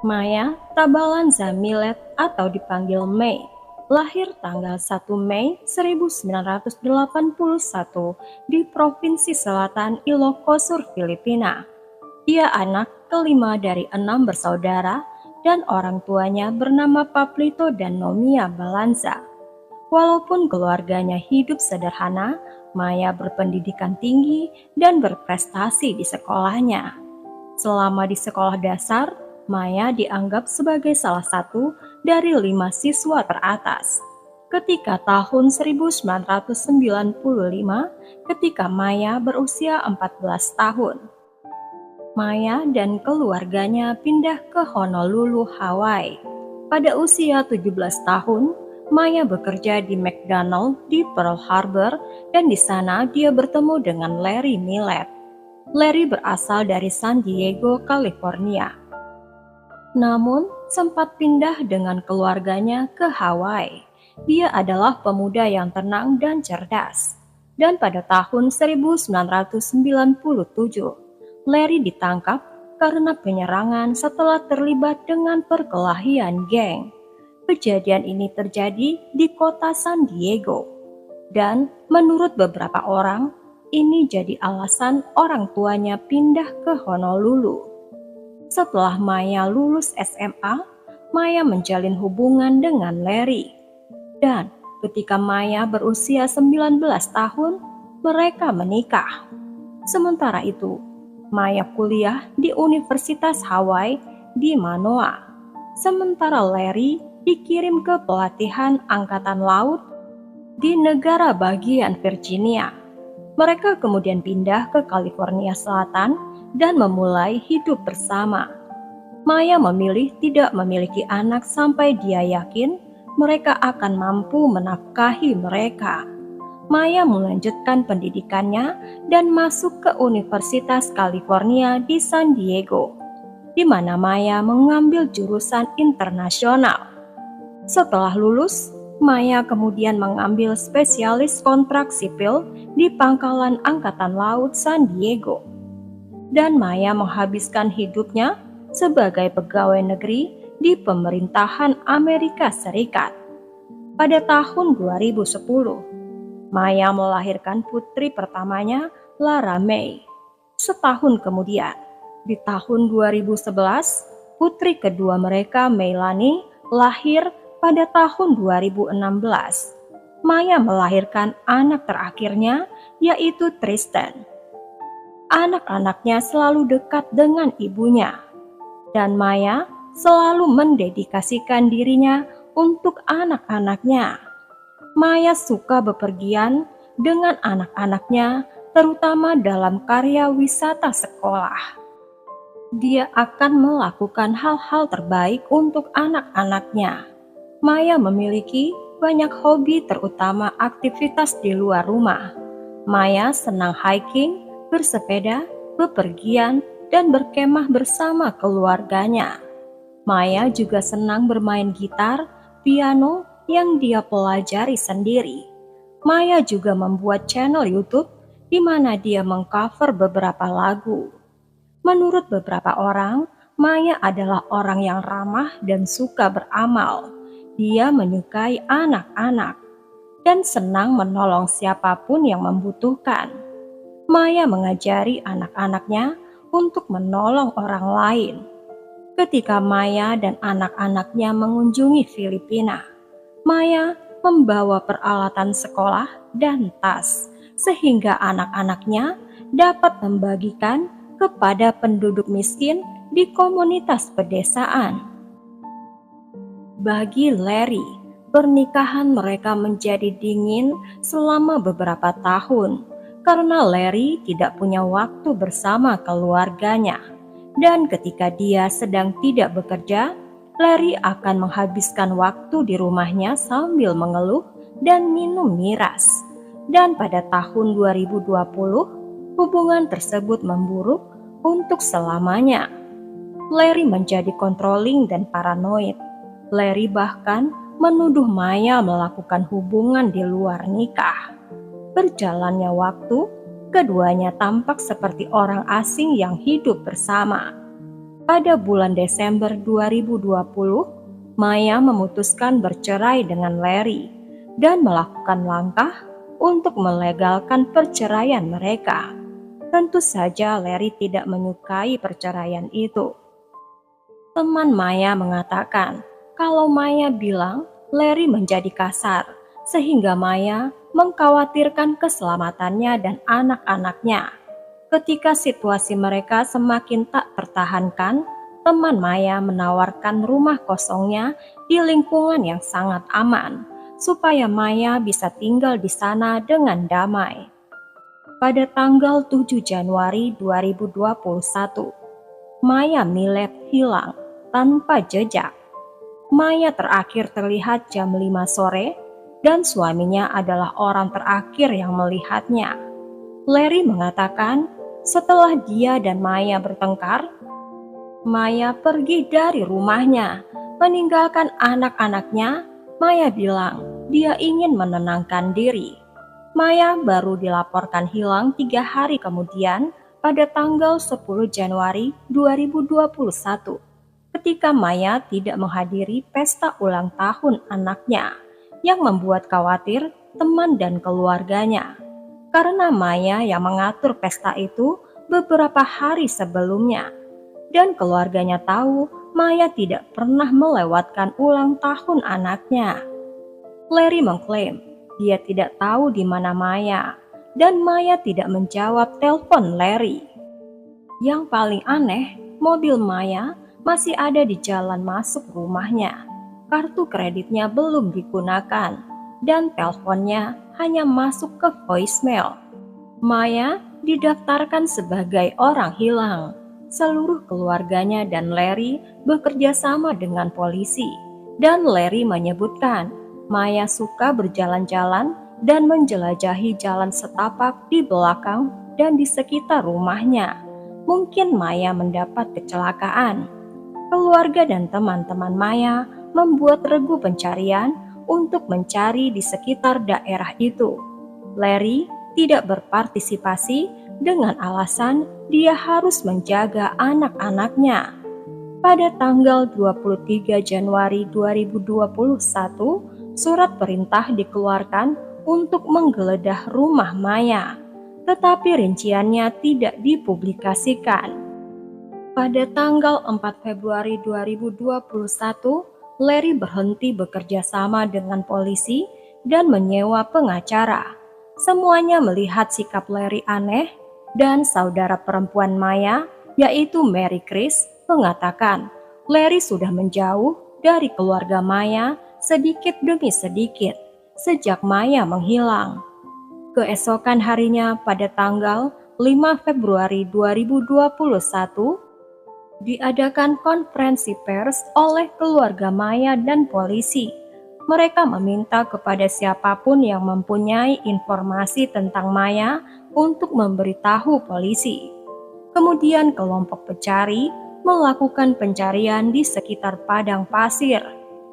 Maya Tabalanza Millet atau dipanggil May, lahir tanggal 1 Mei 1981 di Provinsi Selatan Ilocos, Filipina. Dia anak kelima dari 6 bersaudara dan orang tuanya bernama Pablito dan Nomia Balanza. Walaupun keluarganya hidup sederhana, Maya berpendidikan tinggi dan berprestasi di sekolahnya. Selama di sekolah dasar, Maya dianggap sebagai salah satu dari 5 siswa teratas. Ketika tahun 1995, ketika Maya berusia 14 tahun. Maya dan keluarganya pindah ke Honolulu, Hawaii. Pada usia 17 tahun, Maya bekerja di McDonald di Pearl Harbor dan di sana dia bertemu dengan Larry Millet. Larry berasal dari San Diego, California. Namun, sempat pindah dengan keluarganya ke Hawaii. Dia adalah pemuda yang tenang dan cerdas. Dan pada tahun 1997, Larry ditangkap karena penyerangan setelah terlibat dengan perkelahian geng. Kejadian ini terjadi di kota San Diego. Dan menurut beberapa orang, ini jadi alasan orang tuanya pindah ke Honolulu. Setelah Maya lulus SMA, Maya menjalin hubungan dengan Larry. Dan ketika Maya berusia 19 tahun, mereka menikah. Sementara itu, Maya kuliah di Universitas Hawaii di Manoa. Sementara Larry dikirim ke pelatihan angkatan laut di negara bagian Virginia. Mereka kemudian pindah ke California Selatan dan memulai hidup bersama. Maya memilih tidak memiliki anak sampai dia yakin mereka akan mampu menafkahi mereka. Maya melanjutkan pendidikannya dan masuk ke Universitas California di San Diego, di mana Maya mengambil jurusan internasional. Setelah lulus, Maya kemudian mengambil spesialis kontrak sipil di Pangkalan Angkatan Laut San Diego. Dan Maya menghabiskan hidupnya sebagai pegawai negeri di pemerintahan Amerika Serikat. Pada tahun 2010, Maya melahirkan putri pertamanya, Lara May. Setahun kemudian, di tahun 2011, putri kedua mereka, Melanie, lahir pada tahun 2016. Maya melahirkan anak terakhirnya, yaitu Tristan. Anak-anaknya selalu dekat dengan ibunya, dan Maya selalu mendedikasikan dirinya untuk anak-anaknya. Maya suka bepergian dengan anak-anaknya, terutama dalam karya wisata sekolah. Dia akan melakukan hal-hal terbaik untuk anak-anaknya. Maya memiliki banyak hobi, terutama aktivitas di luar rumah. Maya senang hiking, bersepeda, bepergian, dan berkemah bersama keluarganya. Maya juga senang bermain gitar, piano yang dia pelajari sendiri. Maya juga membuat channel YouTube di mana dia mengcover beberapa lagu. Menurut beberapa orang, Maya adalah orang yang ramah dan suka beramal. Dia menyukai anak-anak dan senang menolong siapapun yang membutuhkan. Maya mengajari anak-anaknya untuk menolong orang lain. Ketika Maya dan anak-anaknya mengunjungi Filipina, Maya membawa peralatan sekolah dan tas, sehingga anak-anaknya dapat membagikan kepada penduduk miskin di komunitas pedesaan. Bagi Larry, pernikahan mereka menjadi dingin selama beberapa tahun, karena Larry tidak punya waktu bersama keluarganya. Dan ketika dia sedang tidak bekerja, Larry akan menghabiskan waktu di rumahnya sambil mengeluh dan minum miras. Dan pada tahun 2020, hubungan tersebut memburuk untuk selamanya. Larry menjadi controlling dan paranoid. Larry bahkan menuduh Maya melakukan hubungan di luar nikah. Berjalannya waktu, keduanya tampak seperti orang asing yang hidup bersama. Pada bulan Desember 2020, Maya memutuskan bercerai dengan Larry dan melakukan langkah untuk melegalkan perceraian mereka. Tentu saja Larry tidak menyukai perceraian itu. Teman Maya mengatakan kalau Maya bilang Larry menjadi kasar, sehingga Maya mengkhawatirkan keselamatannya dan anak-anaknya. Ketika situasi mereka semakin tak tertahankan, teman Maya menawarkan rumah kosongnya di lingkungan yang sangat aman, supaya Maya bisa tinggal di sana dengan damai. Pada tanggal 7 Januari 2021, Maya Millet hilang tanpa jejak. Maya terakhir terlihat jam 5 sore dan suaminya adalah orang terakhir yang melihatnya. Larry mengatakan setelah dia dan Maya bertengkar, Maya pergi dari rumahnya, meninggalkan anak-anaknya. Maya bilang dia ingin menenangkan diri. Maya baru dilaporkan hilang 3 hari kemudian pada tanggal 10 Januari 2021 ketika Maya tidak menghadiri pesta ulang tahun anaknya yang membuat khawatir teman dan keluarganya. Karena Maya yang mengatur pesta itu beberapa hari sebelumnya, dan keluarganya tahu Maya tidak pernah melewatkan ulang tahun anaknya. Larry mengklaim dia tidak tahu di mana Maya, dan Maya tidak menjawab telepon Larry. Yang paling aneh, mobil Maya masih ada di jalan masuk rumahnya. Kartu kreditnya belum digunakan, dan teleponnya hanya masuk ke voicemail. Maya didaftarkan sebagai orang hilang. Seluruh keluarganya dan Larry bekerja sama dengan polisi, dan Larry menyebutkan Maya suka berjalan-jalan dan menjelajahi jalan setapak di belakang dan di sekitar rumahnya. Mungkin Maya mendapat kecelakaan. Keluarga dan teman-teman Maya membuat regu pencarian untuk mencari di sekitar daerah itu. Larry tidak berpartisipasi dengan alasan dia harus menjaga anak-anaknya. Pada tanggal 23 Januari 2021, surat perintah dikeluarkan untuk menggeledah rumah Maya, tetapi rinciannya tidak dipublikasikan. Pada tanggal 4 Februari 2021, Larry berhenti bekerja sama dengan polisi dan menyewa pengacara. Semuanya melihat sikap Larry aneh, dan saudara perempuan Maya, yaitu Mary Chris, mengatakan Larry sudah menjauh dari keluarga Maya sedikit demi sedikit sejak Maya menghilang. Keesokan harinya pada tanggal 5 Februari 2021, diadakan konferensi pers oleh keluarga Maya dan polisi. Mereka meminta kepada siapapun yang mempunyai informasi tentang Maya untuk memberitahu polisi. Kemudian kelompok pencari melakukan pencarian di sekitar padang pasir,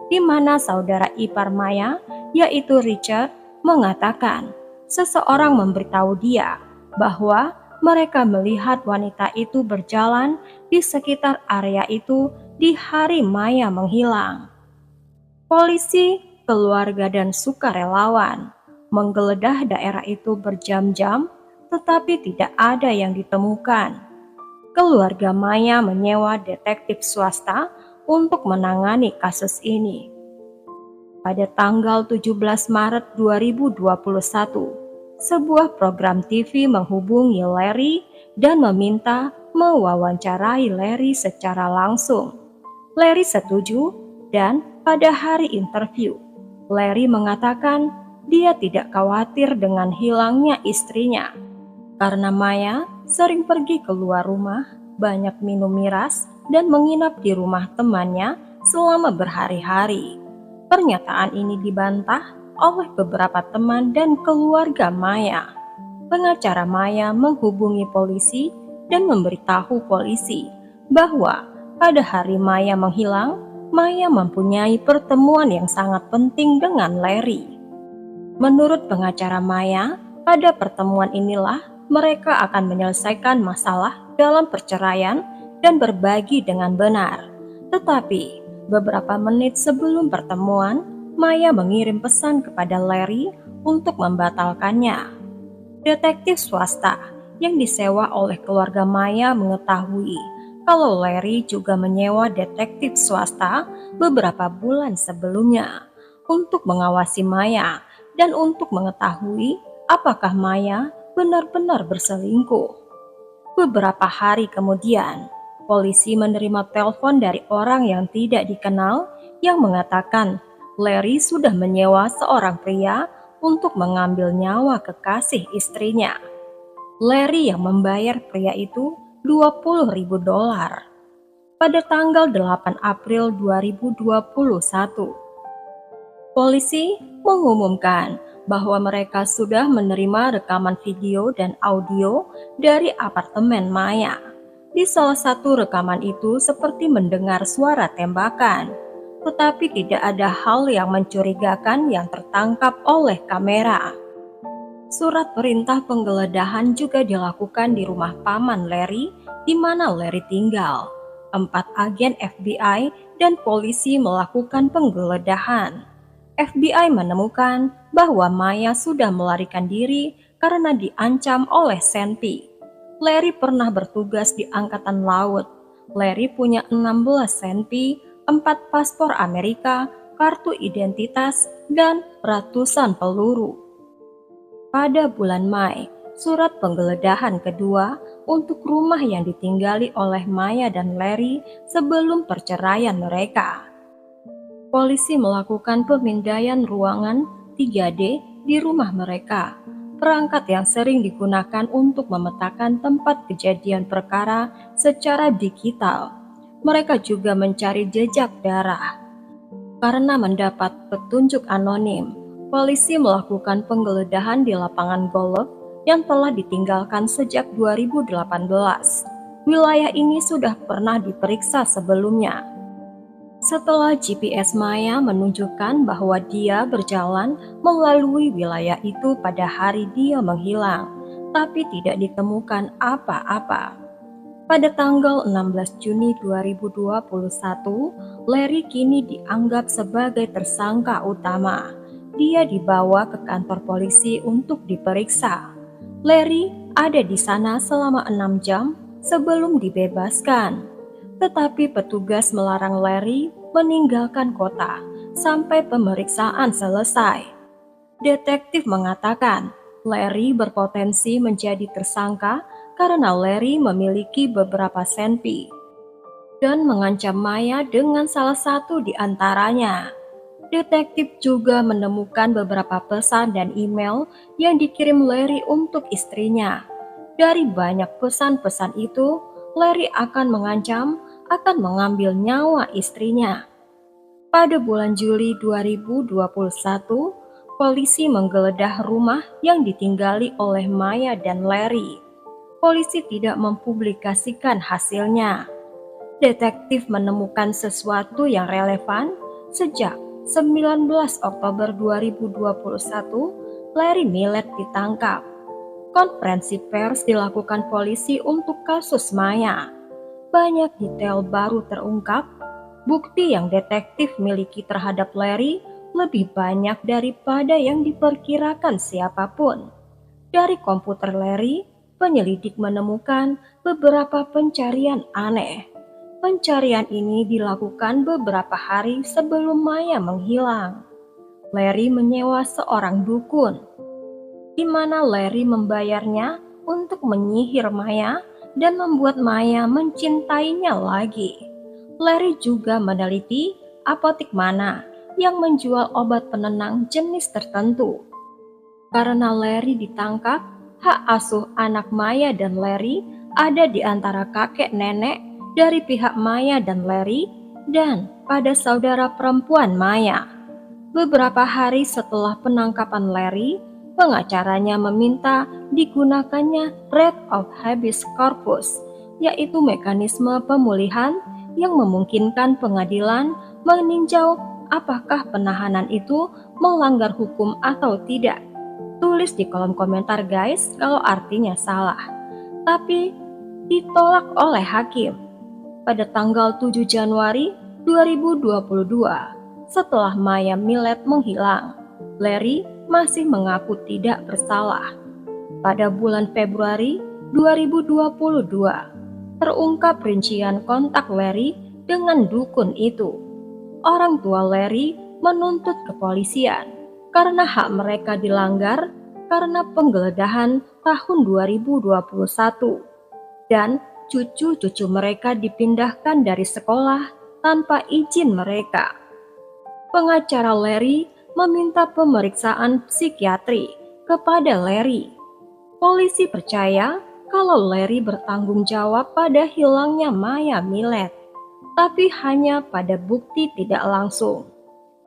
di mana saudara ipar Maya, yaitu Richard, mengatakan seseorang memberitahu dia bahwa mereka melihat wanita itu berjalan di sekitar area itu di hari Maya menghilang. Polisi, keluarga, dan sukarelawan menggeledah daerah itu berjam-jam, tetapi tidak ada yang ditemukan. Keluarga Maya menyewa detektif swasta untuk menangani kasus ini. Pada tanggal 17 Maret 2021, sebuah program TV menghubungi Larry dan meminta mewawancarai Larry secara langsung. Larry setuju, dan pada hari interview, Larry mengatakan dia tidak khawatir dengan hilangnya istrinya, karena Maya sering pergi keluar rumah, banyak minum miras, dan menginap di rumah temannya selama berhari-hari. Pernyataan ini dibantah oleh beberapa teman dan keluarga Maya. Pengacara Maya menghubungi polisi dan memberitahu polisi bahwa pada hari Maya menghilang, Maya mempunyai pertemuan yang sangat penting dengan Larry. Menurut pengacara Maya, pada pertemuan inilah mereka akan menyelesaikan masalah dalam perceraian dan berbagi dengan benar. Tetapi beberapa menit sebelum pertemuan, Maya mengirim pesan kepada Larry untuk membatalkannya. Detektif swasta yang disewa oleh keluarga Maya mengetahui kalau Larry juga menyewa detektif swasta beberapa bulan sebelumnya untuk mengawasi Maya dan untuk mengetahui apakah Maya benar-benar berselingkuh. Beberapa hari kemudian, polisi menerima telepon dari orang yang tidak dikenal yang mengatakan Larry sudah menyewa seorang pria untuk mengambil nyawa kekasih istrinya. Larry yang membayar pria itu $20.000 pada tanggal 8 April 2021. Polisi mengumumkan bahwa mereka sudah menerima rekaman video dan audio dari apartemen Maya. Di salah satu rekaman itu seperti mendengar suara tembakan, tetapi tidak ada hal yang mencurigakan yang tertangkap oleh kamera. Surat perintah penggeledahan juga dilakukan di rumah paman Larry, di mana Larry tinggal. 4 agen FBI dan polisi melakukan penggeledahan. FBI menemukan bahwa Maya sudah melarikan diri karena diancam oleh Senpi. Larry pernah bertugas di Angkatan Laut. Larry punya 16 Senpi, 4 paspor Amerika, kartu identitas, dan ratusan peluru. Pada bulan Mei, surat penggeledahan kedua untuk rumah yang ditinggali oleh Maya dan Larry sebelum perceraian mereka. Polisi melakukan pemindaian ruangan 3D di rumah mereka, perangkat yang sering digunakan untuk memetakan tempat kejadian perkara secara digital. Mereka juga mencari jejak darah. Karena mendapat petunjuk anonim, polisi melakukan penggeledahan di lapangan golf yang telah ditinggalkan sejak 2018. Wilayah ini sudah pernah diperiksa sebelumnya. Setelah GPS Maya menunjukkan bahwa dia berjalan melalui wilayah itu pada hari dia menghilang, tapi tidak ditemukan apa-apa. Pada tanggal 16 Juni 2021, Larry kini dianggap sebagai tersangka utama. Dia dibawa ke kantor polisi untuk diperiksa. Larry ada di sana selama 6 jam sebelum dibebaskan. Tetapi petugas melarang Larry meninggalkan kota sampai pemeriksaan selesai. Detektif mengatakan Larry berpotensi menjadi tersangka karena Larry memiliki beberapa senpi dan mengancam Maya dengan salah satu di antaranya. Detektif juga menemukan beberapa pesan dan email yang dikirim Larry untuk istrinya. Dari banyak pesan-pesan itu, Larry akan mengancam akan mengambil nyawa istrinya. Pada bulan Juli 2021, polisi menggeledah rumah yang ditinggali oleh Maya dan Larry. Polisi tidak mempublikasikan hasilnya. Detektif menemukan sesuatu yang relevan sejak 19 Oktober 2021, Larry Millett ditangkap. Konferensi pers dilakukan polisi untuk kasus Maya. Banyak detail baru terungkap. Bukti yang detektif miliki terhadap Larry lebih banyak daripada yang diperkirakan siapapun. Dari komputer Larry, penyelidik menemukan beberapa pencarian aneh. Pencarian ini dilakukan beberapa hari sebelum Maya menghilang. Larry menyewa seorang dukun, di mana Larry membayarnya untuk menyihir Maya dan membuat Maya mencintainya lagi. Larry juga meneliti apotik mana yang menjual obat penenang jenis tertentu. Karena Larry ditangkap, hak asuh anak Maya dan Larry ada di antara kakek nenek dari pihak Maya dan Larry dan pada saudara perempuan Maya. Beberapa hari setelah penangkapan Larry, pengacaranya meminta digunakannya writ of habeas corpus, yaitu mekanisme pemulihan yang memungkinkan pengadilan meninjau apakah penahanan itu melanggar hukum atau tidak. Tulis di kolom komentar guys kalau artinya salah. Tapi ditolak oleh hakim. Pada tanggal 7 Januari 2022, setelah Maya Millet menghilang, Larry masih mengaku tidak bersalah. Pada bulan Februari 2022, terungkap rincian kontak Larry dengan dukun itu. Orang tua Larry menuntut kepolisian karena hak mereka dilanggar karena penggeledahan tahun 2021 dan cucu-cucu mereka dipindahkan dari sekolah tanpa izin mereka. Pengacara Larry meminta pemeriksaan psikiatri kepada Larry. Polisi percaya kalau Larry bertanggung jawab pada hilangnya Maya Millet, tapi hanya pada bukti tidak langsung.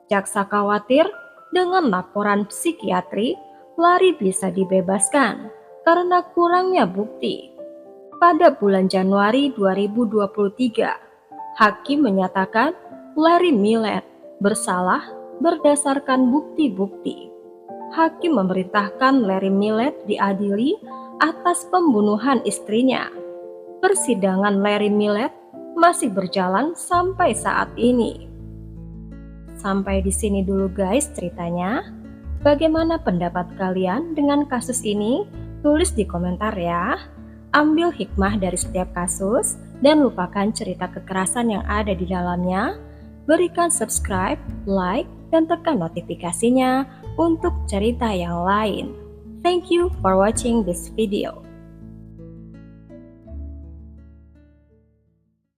Jaksa khawatir dengan laporan psikiatri, Larry bisa dibebaskan karena kurangnya bukti. Pada bulan Januari 2023, hakim menyatakan Larry Millet bersalah berdasarkan bukti-bukti. Hakim memerintahkan Larry Millet diadili atas pembunuhan istrinya. Persidangan Larry Millet masih berjalan sampai saat ini. Sampai di sini dulu guys ceritanya. Bagaimana pendapat kalian dengan kasus ini? Tulis di komentar ya. Ambil hikmah dari setiap kasus dan lupakan cerita kekerasan yang ada di dalamnya. Berikan subscribe, like, dan tekan notifikasinya untuk cerita yang lain. Thank you for watching this video.